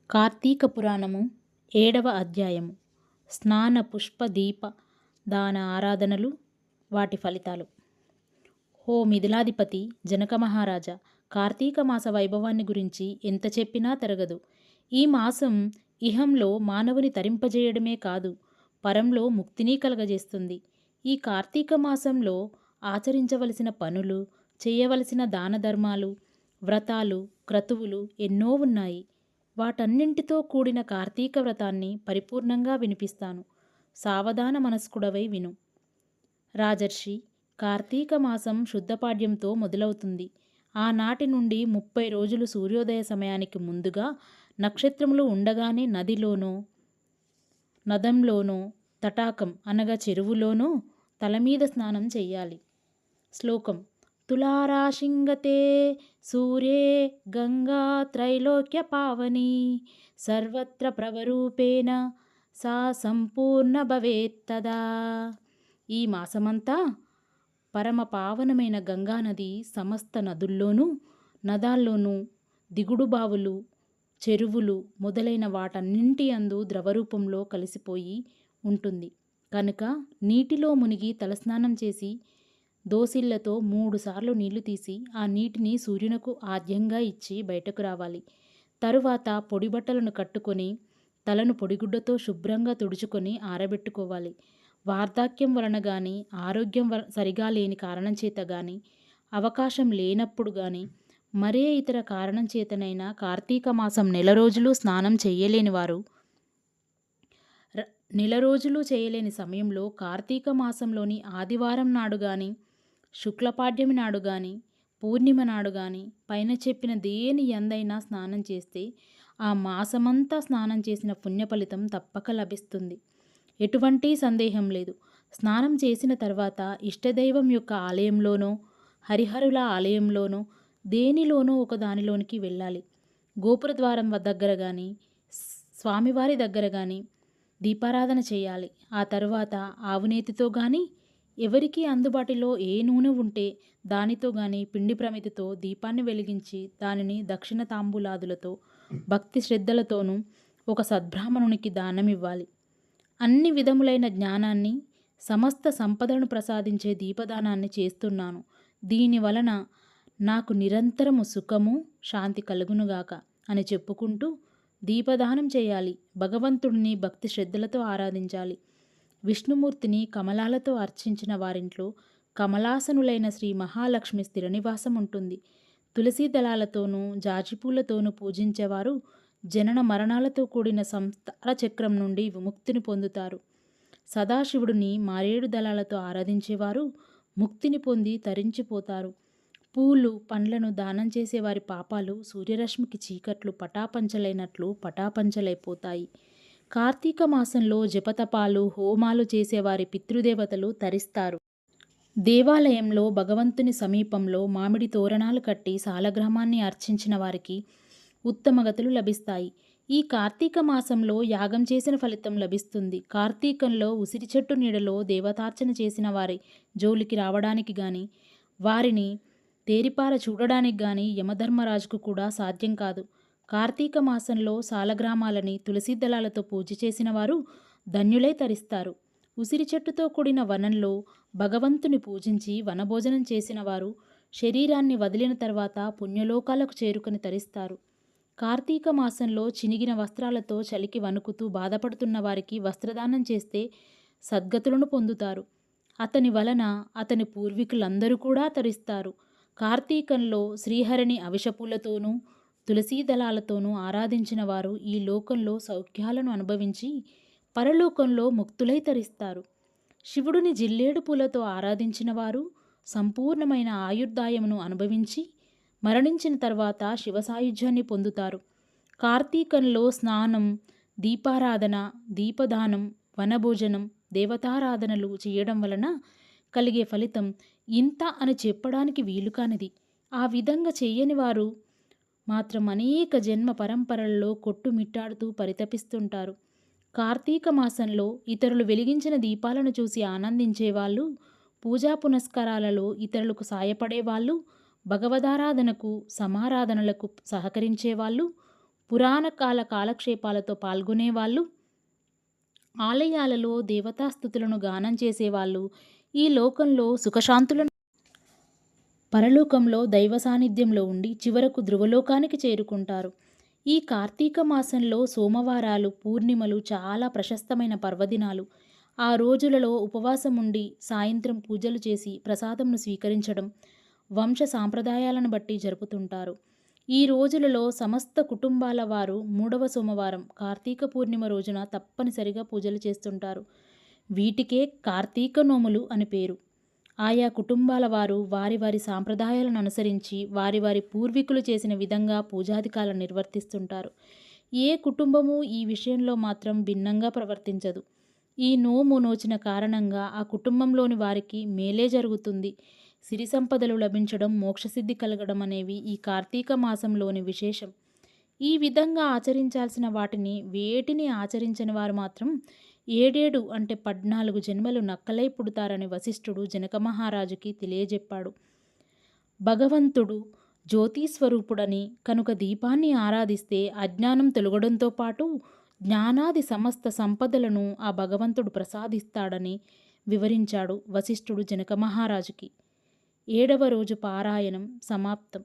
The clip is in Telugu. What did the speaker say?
కార్తీక పురాణము 7వ అధ్యాయము. స్నాన పుష్ప దీప దాన ఆరాధనలు, వాటి ఫలితాలు. ఓ మిథిలాధిపతి జనక మహారాజా, కార్తీక మాస వైభవాన్ని గురించి ఎంత చెప్పినా తరగదు. ఈ మాసం ఇహంలో మానవుని తరింపజేయడమే కాదు, పరంలో ముక్తిని కలగజేస్తుంది. ఈ కార్తీక మాసంలో ఆచరించవలసిన పనులు, చేయవలసిన దాన ధర్మాలు, వ్రతాలు, క్రతువులు ఎన్నో ఉన్నాయి. వాటన్నింటితో కూడిన కార్తీక వ్రతాన్ని పరిపూర్ణంగా వినిపిస్తాను. సావధాన మనస్కుడవై విను. రాజర్షి, కార్తీక మాసం శుద్ధపాడ్యంతో మొదలవుతుంది. ఆనాటి నుండి 30 రోజులు సూర్యోదయ సమయానికి ముందుగా నక్షత్రములు ఉండగానే నదిలోనో, నదంలోనో, తటాకం అనగా చెరువులోనో తలమీద స్నానం చెయ్యాలి. శ్లోకం. తులారాశింగతే సూర్యే గంగా త్రైలోక్య పావని సర్వత్ర ప్రవరూపేణ సా సంపూర్ణ భవేత్తదా. ఈ మాసమంతా పరమ పావనమైన గంగానది సమస్త నదుల్లోనూ, నదాల్లోనూ, దిగుడు బావులు, చెరువులు మొదలైన వాటన్నింటి అందు ద్రవరూపంలో కలిసిపోయి ఉంటుంది. కనుక నీటిలో మునిగి తలస్నానం చేసి దోసిళ్లతో 3 సార్లు నీళ్లు తీసి ఆ నీటిని సూర్యునకు ఆద్యంగా ఇచ్చి బయటకు రావాలి. తరువాత పొడి బట్టలను కట్టుకొని తలను పొడిగుడ్డతో శుభ్రంగా తుడుచుకొని ఆరబెట్టుకోవాలి. వార్ధక్యం వలన కానీ, ఆరోగ్యం సరిగా లేని కారణం చేత కానీ, అవకాశం లేనప్పుడు కానీ, మరే ఇతర కారణం చేతనైనా కార్తీక మాసం నెల రోజులు స్నానం చేయలేని వారు, నెల రోజులు చేయలేని సమయంలో కార్తీక మాసంలోని ఆదివారం నాడు కానీ, శుక్లపాడ్యమి నాడు కానీ, పూర్ణిమ నాడు కానీ పైన చెప్పిన దేని ఎందైనా స్నానం చేస్తే ఆ మాసమంతా స్నానం చేసిన పుణ్య ఫలితం తప్పక లభిస్తుంది. ఎటువంటి సందేహం లేదు. స్నానం చేసిన తర్వాత ఇష్టదైవం యొక్క ఆలయంలోనో, హరిహరుల ఆలయంలోనో దేనిలోనో ఒక దానిలోనికి వెళ్ళాలి. గోపురద్వారం దగ్గర కానీ, స్వామివారి దగ్గర కానీ దీపారాధన చేయాలి. ఆ తర్వాత ఆవునేతితో కానీ, ఎవరికి అందుబాటులో ఏ నూనె ఉంటే దానితో కానీ పిండి ప్రమితితో దీపాన్ని వెలిగించి దానిని దక్షిణ తాంబూలాదులతో భక్తి శ్రద్ధలతోనూ ఒక సద్బ్రాహ్మణునికి దానమివ్వాలి. అన్ని విధములైన జ్ఞానాన్ని, సమస్త సంపదను ప్రసాదించే దీపదానాన్ని చేస్తున్నాను. దీనివలన నాకు నిరంతరము సుఖము, శాంతి కలుగునుగాక అని చెప్పుకుంటూ దీపదానం చేయాలి. భగవంతుడిని భక్తి శ్రద్ధలతో ఆరాధించాలి. విష్ణుమూర్తిని కమలాలతో అర్చించిన వారింట్లో కమలాసనులైన శ్రీ మహాలక్ష్మి స్థిర నివాసం ఉంటుంది. తులసీ దళాలతోనూ, జాజిపూలతోనూ పూజించేవారు జనన మరణాలతో కూడిన సంసార చక్రం నుండి విముక్తిని పొందుతారు. సదాశివుడిని మారేడు దళాలతో ఆరాధించేవారు ముక్తిని పొంది తరించిపోతారు. పూలు, పండ్లను దానం చేసేవారి పాపాలు సూర్యరశ్మికి చీకట్లు పటాపంచలైనట్లు పటాపంచలైపోతాయి. కార్తీక మాసంలో జపతపాలు, హోమాలు చేసేవారి పితృదేవతలు తరిస్తారు. దేవాలయంలో భగవంతుని సమీపంలో మామిడి తోరణాలు కట్టి సాలగ్రామాన్ని అర్చించిన వారికి ఉత్తమగతులు లభిస్తాయి. ఈ కార్తీక మాసంలో యాగం చేసిన ఫలితం లభిస్తుంది. కార్తీకంలో ఉసిరి చెట్టు నీడలో దేవతార్చన చేసిన వారి జోలికి రావడానికి కానీ, వారిని తేరిపార చూడడానికి కానీ యమధర్మరాజుకు కూడా సాధ్యం కాదు. కార్తీక మాసంలో సాలగ్రామాలని తులసీ దళాలతో పూజ చేసిన వారు ధన్యులై తరిస్తారు. ఉసిరి చెట్టుతో కూడిన వనంలో భగవంతుని పూజించి వనభోజనం చేసిన వారు శరీరాన్ని వదిలిన తర్వాత పుణ్యలోకాలకు చేరుకొని తరిస్తారు. కార్తీక మాసంలో చినిగిన వస్త్రాలతో చలికి వణుకుతూ బాధపడుతున్న వారికి వస్త్రదానం చేస్తే సద్గతులను పొందుతారు. అతని వలన అతని పూర్వీకులందరూ కూడా తరిస్తారు. కార్తీకంలో శ్రీహరిని అవిషపూలతోనూ, తులసీ దళాలతోనూ ఆరాధించిన వారు ఈ లోకంలో సౌఖ్యాలను అనుభవించి పరలోకంలో ముక్తులై తరిస్తారు. శివుడిని జిల్లేడు పూలతో ఆరాధించిన వారు సంపూర్ణమైన ఆయుర్దాయమును అనుభవించి మరణించిన తర్వాత శివసాయుధ్యాన్ని పొందుతారు. కార్తీకంలో స్నానం, దీపారాధన, దీపదానం, వనభోజనం, దేవతారాధనలు చేయడం వలన కలిగే ఫలితం ఇంత అని చెప్పడానికి వీలు కానిది. ఆ విధంగా చేయని వారు మాత్రం అనేక జన్మ పరంపరల్లో కొట్టుమిట్టాడుతూ పరితపిస్తుంటారు. కార్తీక మాసంలో ఇతరులు వెలిగించిన దీపాలను చూసి ఆనందించేవాళ్ళు, పూజా పునస్కారాలలో ఇతరులకు సాయపడేవాళ్ళు, భగవదారాధనకు, సమారాధనలకు సహకరించేవాళ్ళు, పురాణ కాల కాలక్షేపాలతో పాల్గొనేవాళ్ళు, ఆలయాలలో దేవతాస్థుతులను గానం చేసేవాళ్ళు, ఈ లోకంలో సుఖశాంతులను, పరలోకంలో దైవ సాన్నిధ్యంలో ఉండి చివరకు ధ్రువలోకానికి చేరుకుంటారు. ఈ కార్తీక మాసంలో సోమవారాలు, పూర్ణిమలు చాలా ప్రశస్తమైన పర్వదినాలు. ఆ రోజులలో ఉపవాసం ఉండి సాయంత్రం పూజలు చేసి ప్రసాదంను స్వీకరించడం వంశ సాంప్రదాయాలను బట్టి జరుపుతుంటారు. ఈ రోజులలో సమస్త కుటుంబాల వారు 3వ సోమవారం కార్తీక పూర్ణిమ రోజున తప్పనిసరిగా పూజలు చేస్తుంటారు. వీటికే కార్తీక నోములు అని పేరు. ఆయా కుటుంబాల వారు వారి వారి సాంప్రదాయాలను అనుసరించి వారి వారి పూర్వీకులు చేసిన విధంగా పూజాధికాలను నిర్వర్తిస్తుంటారు. ఏ కుటుంబము ఈ విషయంలో మాత్రం భిన్నంగా ప్రవర్తించదు. ఈ నోము నోచిన కారణంగా ఆ కుటుంబంలోని వారికి మేలే జరుగుతుంది. సిరి సంపదలు లభించడం, మోక్షసిద్ధి కలగడం అనేవి ఈ కార్తీక మాసంలోని విశేషం. ఈ విధంగా ఆచరించాల్సిన వాటిని వేటిని ఆచరించని వారు మాత్రం 7 అంటే 14 జన్మలు నక్కలై పుడతారని వశిష్ఠుడు జనక మహారాజుకి తెలియజెప్పాడు. భగవంతుడు జ్యోతిస్వరూపుడని కనుక దీపాన్ని ఆరాధిస్తే అజ్ఞానం తొలగడంతో పాటు జ్ఞానాది సమస్త సంపదలను ఆ భగవంతుడు ప్రసాదిస్తాడని వివరించాడు వశిష్ఠుడు జనక మహారాజుకి. 7వ రోజు పారాయణం సమాప్తం.